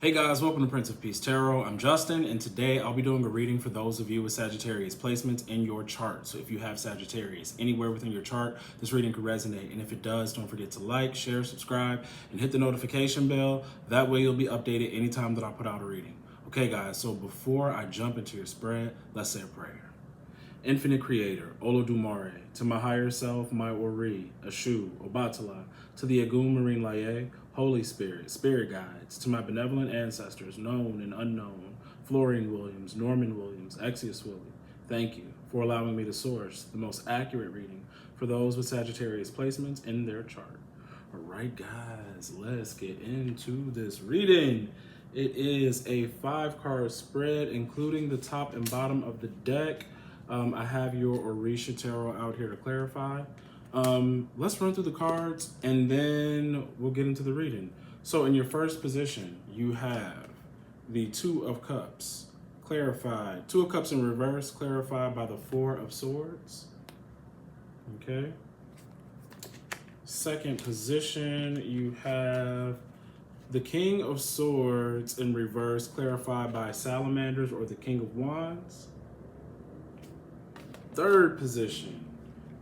Hey guys, welcome to Prince of Peace Tarot. I'm Justin, and today I'll be doing a reading for those of you with Sagittarius placements in your chart. So if you have Sagittarius anywhere within your chart, this reading could resonate. And if it does, don't forget to like, share, subscribe, and hit the notification bell. That way you'll be updated anytime that I put out a reading. Okay guys, so before I jump into your spread, let's say a prayer. Infinite Creator, Olodumare, to my higher self, my Ori, Ashu, Obatala, to the Agum Marine Laye, Holy Spirit, Spirit Guides, to my benevolent ancestors, known and unknown, Florian Williams, Norman Williams, Exius Willie, thank you for allowing me to source the most accurate reading for those with Sagittarius placements in their chart. All right, guys, let's get into this reading. It is a 5-card spread, including the top and bottom of the deck. I have your Orisha Tarot out here to clarify. Let's run through the cards and then we'll get into the reading. So in your first position, you have the 2 of Cups, clarified. 2 of Cups in reverse, clarified by the 4 of Swords. Okay. Second position, you have the King of Swords in reverse, clarified by Salamanders or the King of Wands. Third position,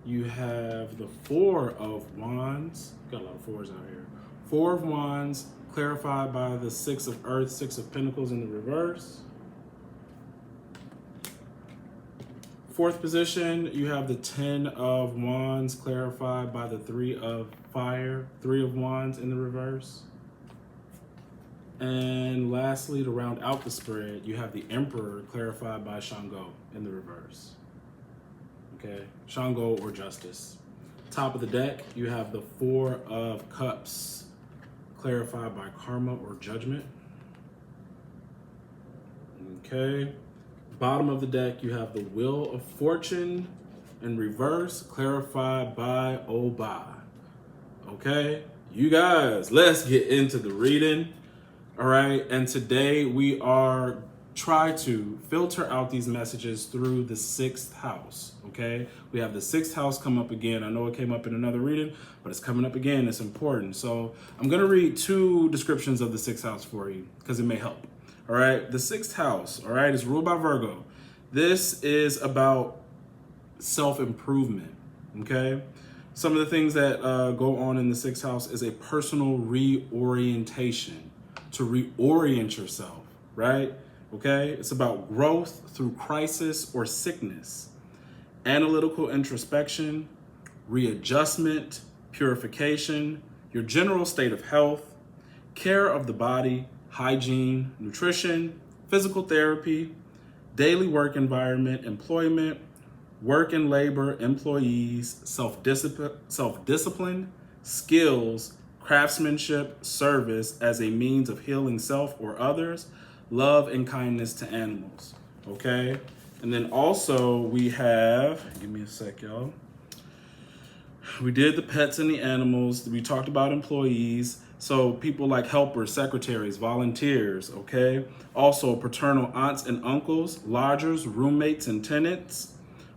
you have the 4 of Wands. Got a lot of 4s out here. 4 of Wands, clarified by the 6 of Earth, 6 of Pentacles in the reverse. Fourth position, you have the 10 of Wands, clarified by the 3 of Fire, 3 of Wands in the reverse. And lastly, to round out the spread, you have the Emperor, clarified by Shango in the reverse. Okay, Shango or Justice. Top of the deck, you have the 4 of Cups, clarified by Karma or Judgment. Okay, bottom of the deck, you have the Wheel of Fortune in reverse, clarified by Oba. Okay, you guys, let's get into the reading. All right, and today we are try to filter out these messages through the 6th house, okay? We have the 6th house come up again. I know it came up in another reading, but it's coming up again. It's important. So I'm going to read 2 descriptions of the 6th house for you because it may help, all right? The 6th house, all right, is ruled by Virgo. This is about self-improvement, okay? Some of the things that go on in the 6th house is a personal reorientation, to reorient yourself, right? Okay, it's about growth through crisis or sickness, analytical introspection, readjustment, purification, your general state of health, care of the body, hygiene, nutrition, physical therapy, daily work environment, employment, work and labor, employees, self-discipline, skills, craftsmanship, service as a means of healing self or others, love and kindness to animals, okay? And then also we have, give me a sec, y'all. We did the pets and the animals. We talked about employees. So people like helpers, secretaries, volunteers, okay? Also paternal aunts and uncles, lodgers, roommates and tenants,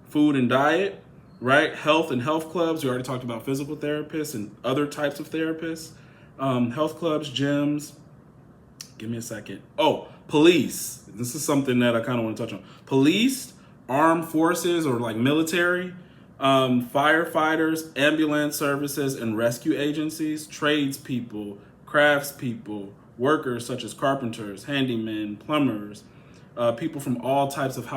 food and diet, right? Health and health clubs. We already talked about physical therapists and other types of therapists. Health clubs, gyms. Give me a second. Oh, police. This is something that I kind of want to touch on. Police, armed forces or like military, firefighters, ambulance services and rescue agencies, tradespeople, craftspeople, workers such as carpenters, handymen, plumbers, people from all types of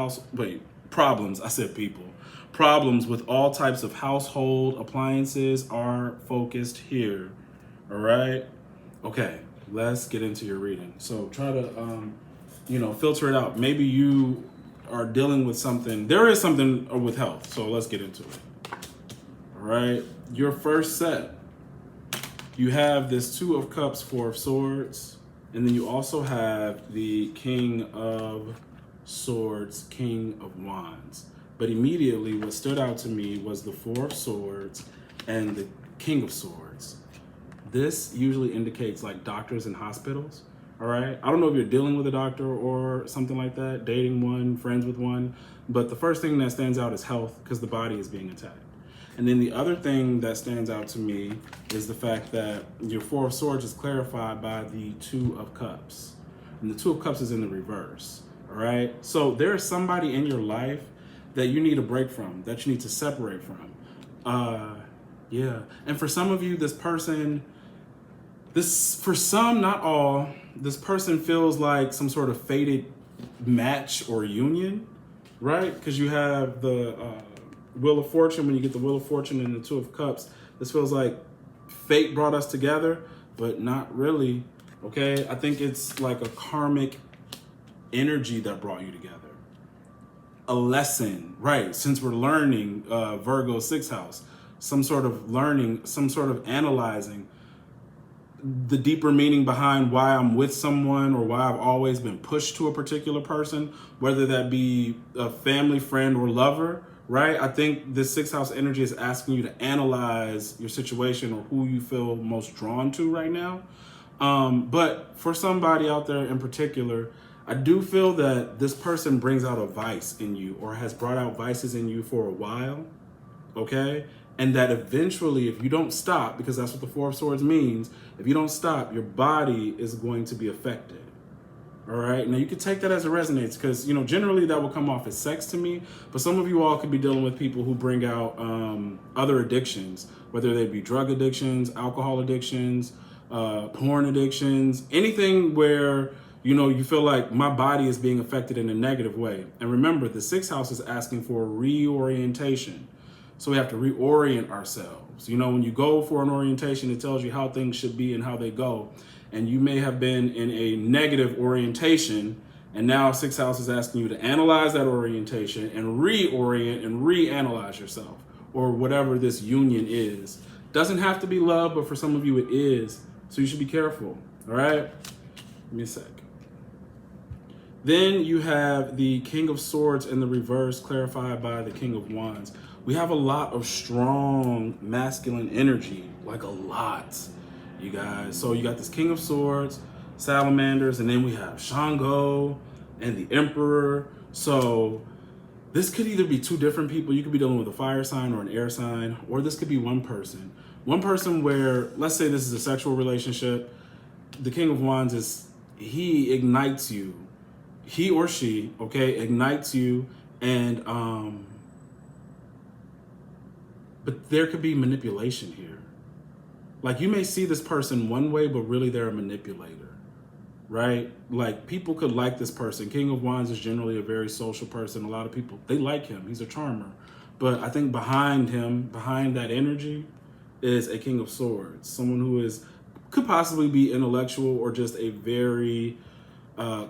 problems. I said people. Problems with all types of household appliances are focused here. All right. Okay. Let's get into your reading. So try to, filter it out. Maybe you are dealing with something. There is something with health. So let's get into it. All right. Your first set, you have this 2 of Cups, 4 of Swords. And then you also have the King of Swords, King of Wands. But immediately what stood out to me was the 4 of Swords and the King of Swords. This usually indicates like doctors and hospitals, all right? I don't know if you're dealing with a doctor or something like that, dating one, friends with one, but the first thing that stands out is health because the body is being attacked. And then the other thing that stands out to me is the fact that your 4 of Swords is clarified by the 2 of Cups. and the Two of Cups is in the reverse. All right. So there's somebody in your life that you need a break from, that you need to separate from. Yeah. And for some of you, this person, for some, not all, this person feels like some sort of fated match or union, right? Because you have the Wheel of Fortune. When you get the Wheel of Fortune and the Two of Cups, this feels like fate brought us together, but not really. Okay, I think it's like a karmic energy that brought you together. A lesson, right? Since we're learning Virgo 6th house, some sort of learning, some sort of analyzing the deeper meaning behind why I'm with someone or why I've always been pushed to a particular person, whether that be a family, friend, or lover, right? I think this 6th house energy is asking you to analyze your situation or who you feel most drawn to right now. But for somebody out there in particular, I do feel that this person brings out a vice in you or has brought out vices in you for a while, okay? And that eventually, if you don't stop, because that's what the Four of Swords means, if you don't stop, your body is going to be affected. All right. Now you can take that as it resonates because, generally that will come off as sex to me. But some of you all could be dealing with people who bring out other addictions, whether they be drug addictions, alcohol addictions, porn addictions, anything where, you feel like my body is being affected in a negative way. And remember, the 6th house is asking for reorientation. So we have to reorient ourselves. When you go for an orientation, it tells you how things should be and how they go. And you may have been in a negative orientation, and now 6th house is asking you to analyze that orientation and reorient and reanalyze yourself, or whatever this union is. Doesn't have to be love, but for some of you it is. So you should be careful. All right? Give me a sec. Then you have the King of Swords in the reverse, clarified by the King of Wands. We have a lot of strong masculine energy, like a lot, you guys. So you got this King of Swords, Salamanders, and then we have Shango and the Emperor. So this could either be two different people. You could be dealing with a fire sign or an air sign, or this could be one person. One person where, let's say this is a sexual relationship. The King of Wands he ignites you. He or she, okay, ignites you, and but there could be manipulation here. Like you may see this person one way, but really they're a manipulator, right? Like people could like this person. King of Wands is generally a very social person. A lot of people, they like him. He's a charmer. But I think behind him, behind that energy, is a King of Swords. Someone who could possibly be intellectual or just a very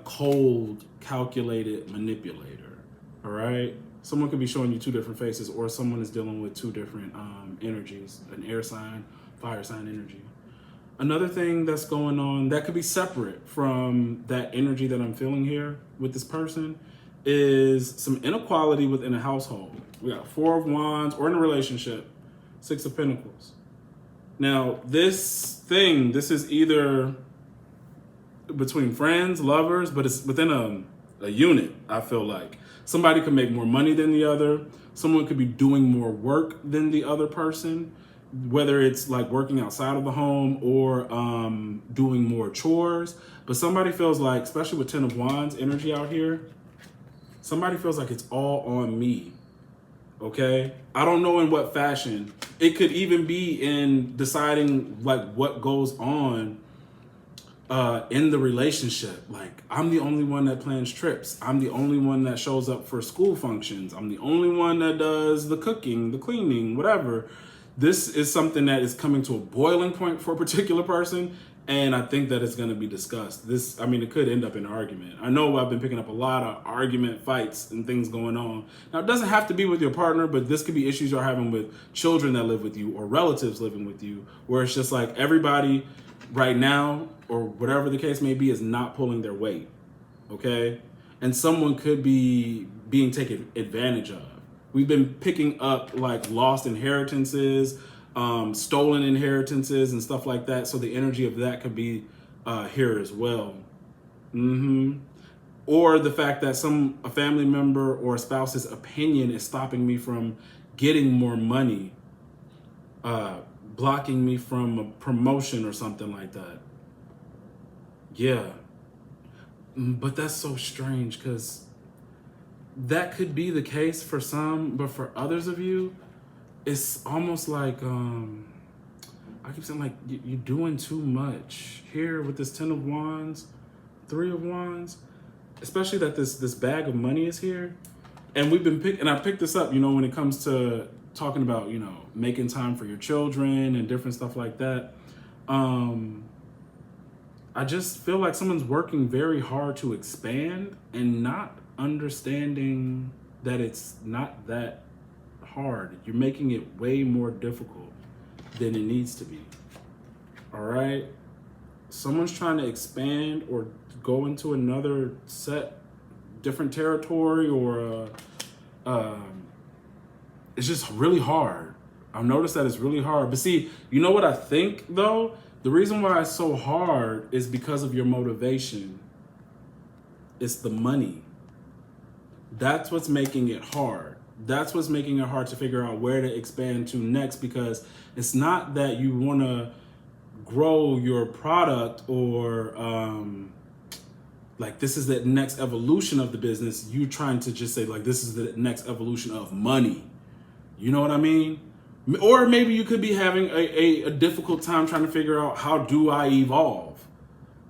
cold, calculated manipulator, all right? Someone could be showing you two different faces, or someone is dealing with two different energies, an air sign, fire sign energy. Another thing that's going on that could be separate from that energy that I'm feeling here with this person is some inequality within a household. We got Four of Wands, or in a relationship, Six of Pentacles. Now, this is either between friends, lovers, but it's within a unit, I feel like. Somebody could make more money than the other. Someone could be doing more work than the other person, whether it's like working outside of the home or doing more chores. But somebody feels like, especially with 10 of Wands energy out here, somebody feels like it's all on me, okay? I don't know in what fashion. It could even be in deciding like what goes on in the relationship. Like, I'm the only one that plans trips. I'm the only one that shows up for school functions. I'm the only one that does the cooking, the cleaning, whatever. This is something that is coming to a boiling point for a particular person, and I think that it's going to be discussed. It could end up in an argument. I know I've been picking up a lot of argument, fights, and things going on. Now, it doesn't have to be with your partner, but this could be issues you're having with children that live with you or relatives living with you, where it's just like everybody right now, or whatever the case may be, is not pulling their weight, okay? And someone could be being taken advantage of. We've been picking up like lost inheritances, stolen inheritances and stuff like that. So the energy of that could be here as well. Or the fact that a family member or a spouse's opinion is stopping me from getting more money, blocking me from a promotion or something like that. Yeah. But that's so strange because that could be the case for some, but for others of you, it's almost like I keep saying like you're doing too much here with this 10 of Wands, 3 of Wands, especially that this bag of money is here, and I picked this up, when it comes to talking about making time for your children and different stuff like that. I just feel like someone's working very hard to expand and not understanding that it's not that hard. You're making it way more difficult than it needs to be. All right? Someone's trying to expand or go into another different territory, or it's just really hard. I've noticed that it's really hard. But see, you know what I think though? The reason why it's so hard is because of your motivation. It's the money. That's what's making it hard. That's what's making it hard to figure out where to expand to next, because it's not that you want to grow your product or like this is the next evolution of the business. You're trying to just say like this is the next evolution of money. You know what I mean? Or maybe you could be having a difficult time trying to figure out how do I evolve.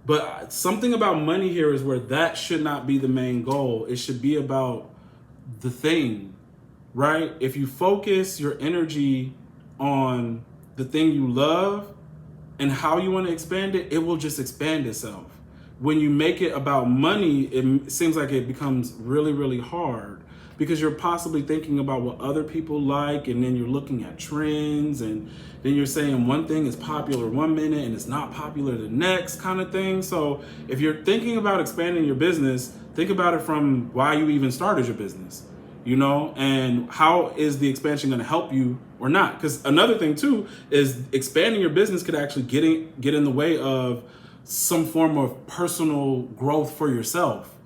But something about money here is where that should not be the main goal. It should be about the thing, right? If you focus your energy on the thing you love and how you want to expand it, it will just expand itself. When you make it about money, it seems like it becomes really, really hard, because you're possibly thinking about what other people like, and then you're looking at trends, and then you're saying one thing is popular one minute and it's not popular the next kind of thing. So if you're thinking about expanding your business, think about it from why you even started your business, and how is the expansion going to help you or not? Because another thing too is expanding your business could actually get in the way of some form of personal growth for yourself.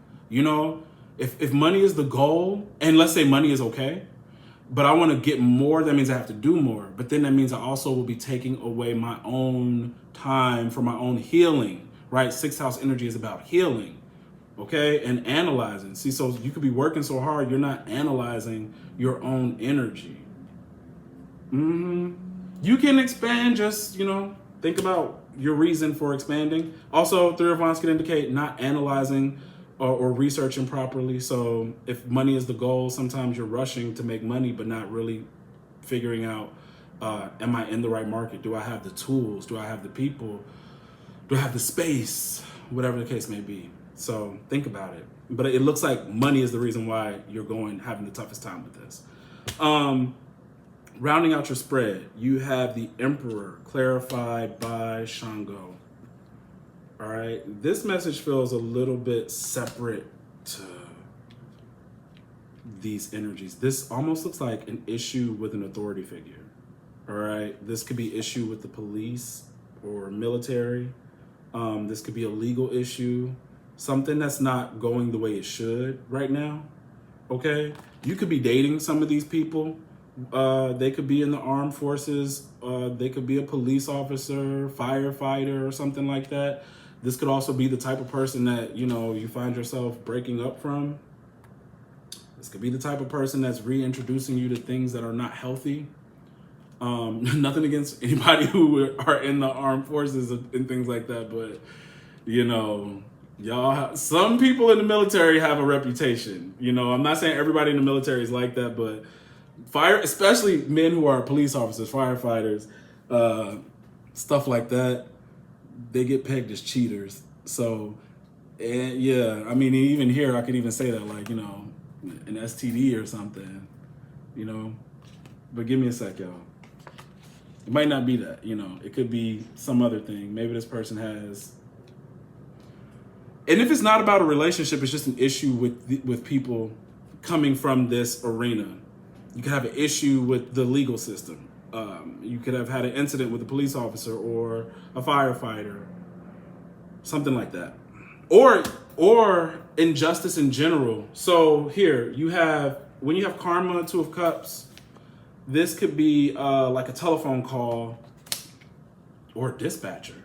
If money is the goal, and let's say money is okay, but I want to get more, that means I have to do more. But then that means I also will be taking away my own time for my own healing, right? 6th house energy is about healing, okay? And analyzing. See, so you could be working so hard, you're not analyzing your own energy. You can expand, just, think about your reason for expanding. Also, 3 of Wands could indicate not analyzing or researching properly. So if money is the goal, sometimes you're rushing to make money, but not really figuring out, am I in the right market? Do I have the tools? Do I have the people? Do I have the space? Whatever the case may be. So think about it. But it looks like money is the reason why you're having the toughest time with this. Rounding out your spread, you have the Emperor, clarified by Shango. All right, this message feels a little bit separate to these energies. This almost looks like an issue with an authority figure. All right, this could be issue with the police or military. This could be a legal issue, something that's not going the way it should right now. Okay, you could be dating some of these people. They could be in the armed forces. They could be a police officer, firefighter, or something like that. This could also be the type of person that, you find yourself breaking up from. This could be the type of person that's reintroducing you to things that are not healthy. Nothing against anybody who are in the armed forces and things like that, but, some people in the military have a reputation. I'm not saying everybody in the military is like that, but especially men who are police officers, firefighters, stuff like that, they get pegged as cheaters. So, and yeah, I mean, even here, I could even say that, like, an STD or something, but give me a sec, y'all. It might not be that, it could be some other thing. Maybe this person has, and if it's not about a relationship, it's just an issue with people coming from this arena. You could have an issue with the legal system. You could have had an incident with a police officer or a firefighter, something like that, or injustice in general. So here when you have karma, 2 of Cups, this could be like a telephone call or a dispatcher.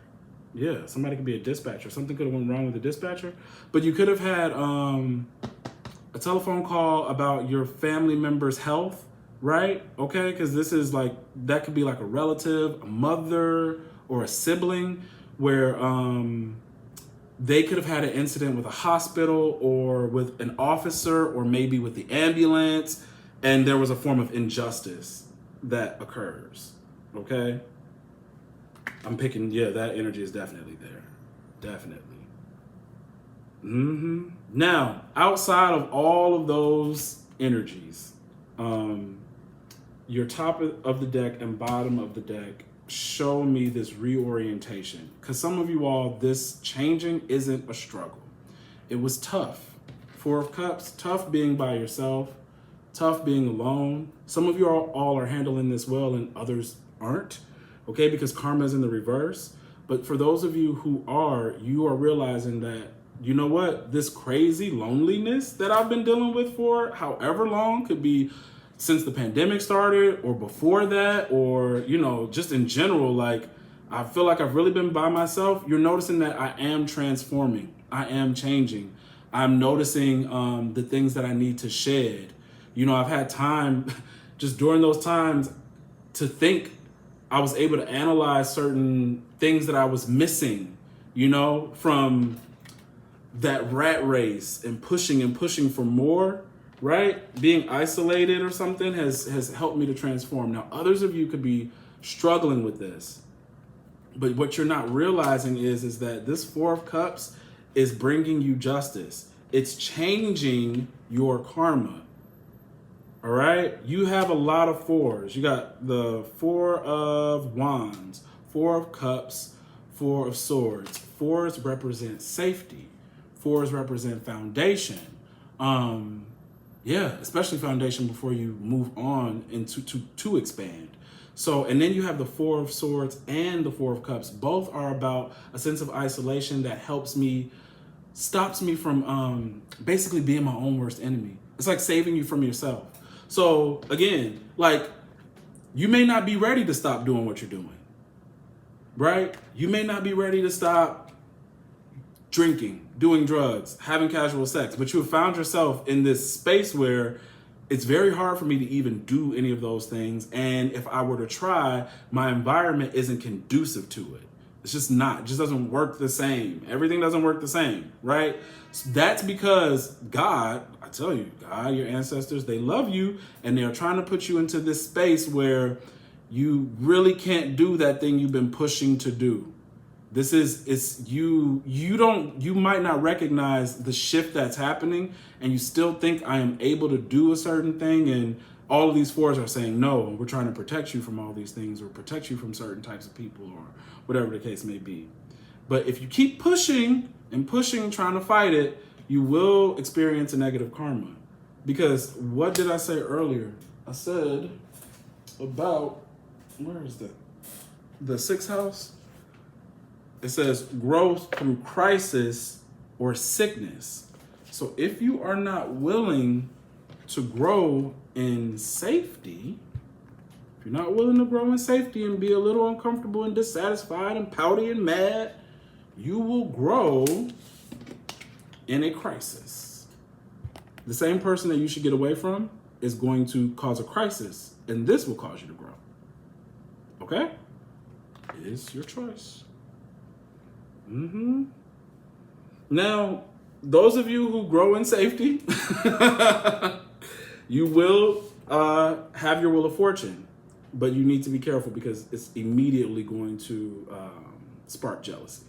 Yeah, somebody could be a dispatcher. Something could have went wrong with the dispatcher. But you could have had a telephone call about your family member's health, right? Okay, because this is like, that could be like a relative, a mother, or a sibling where they could have had an incident with a hospital or with an officer or maybe with the ambulance, and there was a form of injustice that occurs, okay? I'm picking, yeah, that energy is definitely there. Definitely. Now, outside of all of those energies, your top of the deck and bottom of the deck show me this reorientation. Because some of you all, this changing isn't a struggle. It was tough. Four of Cups, tough being by yourself, tough being alone. Some of you all are handling this well and others aren't, okay? Because karma is in the reverse. But for those of you who are, you are realizing that, you know what, this crazy loneliness that I've been dealing with for however long, could be since the pandemic started or before that, or, you know, just in general, like, I feel like I've really been by myself. You're noticing that I am transforming. I am changing. I'm noticing the things that I need to shed. You know, I've had time just during those times to think. I was able to analyze certain things that I was missing, you know, from that rat race and pushing for more, right? Being isolated or something has helped me to transform. Now, others of you could be struggling with this, but what you're not realizing is that this Four of Cups is bringing you justice. It's changing your karma. All right, you have a lot of fours. You got the Four of Wands, Four of Cups, Four of Swords. Fours represent safety. Fours represent foundation. Yeah, especially foundation before you move on into to expand. So, and then you have the Four of Swords and the Four of Cups. Both are about a sense of isolation that helps me, stops me from basically being my own worst enemy. It's like saving you from yourself. So again, like, you may not be ready to stop doing what you're doing, right? You may not be ready to stop drinking, doing drugs, having casual sex, but you have found yourself in this space where it's very hard for me to even do any of those things. And if I were to try, my environment isn't conducive to it. It's just not, it just doesn't work the same. Everything doesn't work the same, right? So that's because God, I tell you, God, your ancestors, they love you and they're trying to put you into this space where you really can't do that thing you've been pushing to do. This is, it's you might not recognize the shift that's happening and you still think I am able to do a certain thing, and all of these fours are saying no, we're trying to protect you from all these things or protect you from certain types of people or whatever the case may be. But if you keep pushing and pushing, trying to fight it, you will experience a negative karma. Because what did I say earlier? I said about, where is that? The sixth house? It says growth through crisis or sickness. So if you are not willing to grow in safety, if you're not willing to grow in safety and be a little uncomfortable and dissatisfied and pouty and mad, you will grow in a crisis. The same person that you should get away from is going to cause a crisis, and this will cause you to grow. Okay? It's your choice. Now, those of you who grow in safety, you will have your wheel of fortune, but you need to be careful because it's immediately going to spark jealousy.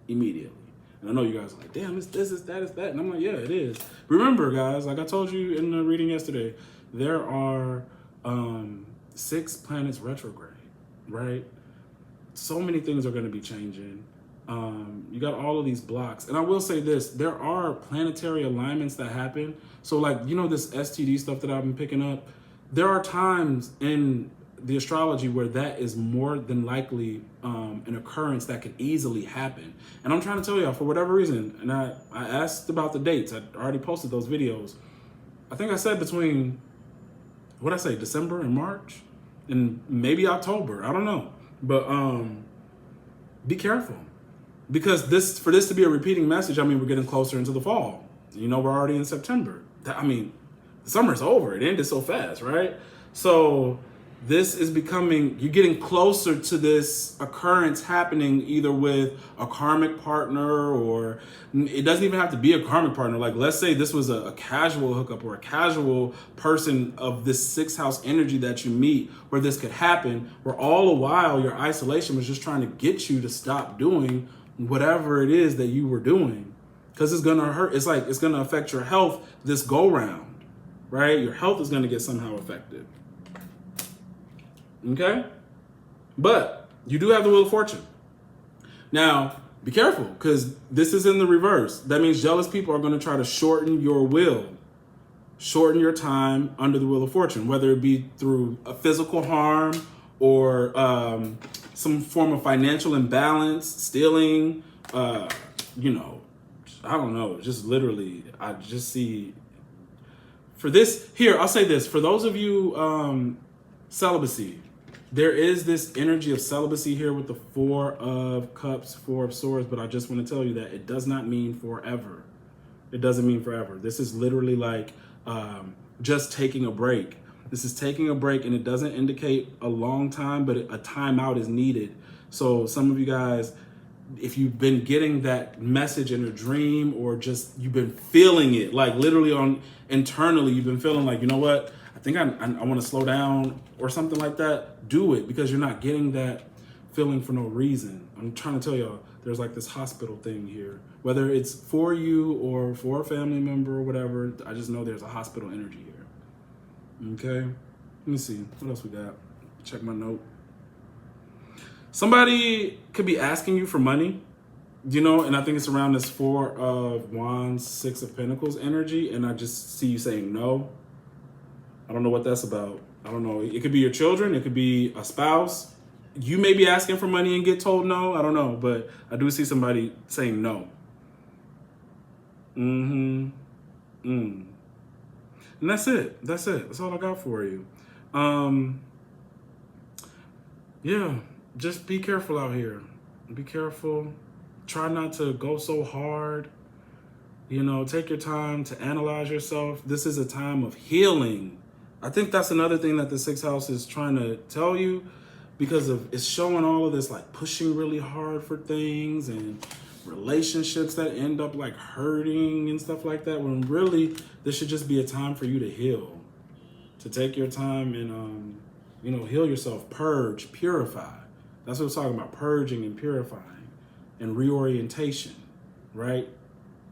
Immediately. And I know you guys are like, damn, it's this, it's that, it's that. And I'm like, yeah, it is. Remember, guys, like I told you in the reading yesterday, there are 6 planets retrograde, right? So many things are going to be changing. You got all of these blocks. And I will say this, there are planetary alignments that happen. So like, you know, this STD stuff that I've been picking up, there are times in the astrology where that is more than likely an occurrence that could easily happen. And I'm trying to tell y'all, for whatever reason, and I asked about the dates. I already posted those videos. I think I said between, what'd I say, December and March? And maybe October, I don't know. But be careful. because for this to be a repeating message, I mean, we're getting closer into the fall. You know, we're already in September. I mean, the summer's over. It ended so fast, right? So this is you're getting closer to this occurrence happening either with a karmic partner, or it doesn't even have to be a karmic partner. Like, let's say this was a casual hookup or a casual person of this 6th house energy that you meet, where this could happen, where all the while your isolation was just trying to get you to stop doing whatever it is that you were doing. Because it's gonna hurt. It's gonna affect your health this go round, right? Your health is gonna get somehow affected. Okay? But you do have the Wheel of Fortune. Now, be careful, because this is in the reverse. That means jealous people are going to try to shorten your will, shorten your time under the Wheel of Fortune, whether it be through a physical harm or some form of financial imbalance, stealing, you know, I don't know, just literally, I just see, for this, here, I'll say this, for those of you, celibacy, there is this energy of celibacy here with the 4 of Cups, 4 of Swords, but I just want to tell you that it does not mean forever. It doesn't mean forever. This is literally like just taking a break. This is taking a break, and it doesn't indicate a long time, but a timeout is needed. So some of you guys, if you've been getting that message in a dream, or just you've been feeling it, like literally internally, you've been feeling like, you know what, I think I want to slow down or something like that, do it, because you're not getting that feeling for no reason. I'm trying to tell y'all, there's like this hospital thing here, whether it's for you or for a family member or whatever. I just know there's a hospital energy here. Okay, let me see what else we got. Check my note. Somebody could be asking you for money, you know, and I think it's around this 4 of Wands, 6 of Pentacles energy, and I just see you saying no. I don't know what that's about. I don't know. It could be your children. It could be a spouse. You may be asking for money and get told no. I don't know. But I do see somebody saying no. And that's it. That's it. That's all I got for you. Yeah. Just be careful out here. Be careful. Try not to go so hard. You know, take your time to analyze yourself. This is a time of healing. I think that's another thing that the 6th house is trying to tell you, because it's showing all of this like pushing really hard for things and relationships that end up like hurting and stuff like that, when really this should just be a time for you to heal, to take your time and you know, heal yourself, purge, purify. That's what we're talking about, purging and purifying and reorientation, right?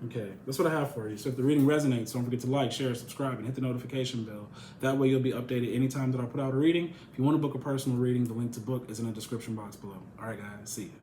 Okay, that's what I have for you. So if the reading resonates, don't forget to like, share, subscribe, and hit the notification bell. That way you'll be updated anytime that I put out a reading. If you want to book a personal reading, the link to book is in the description box below. All right, guys, see you.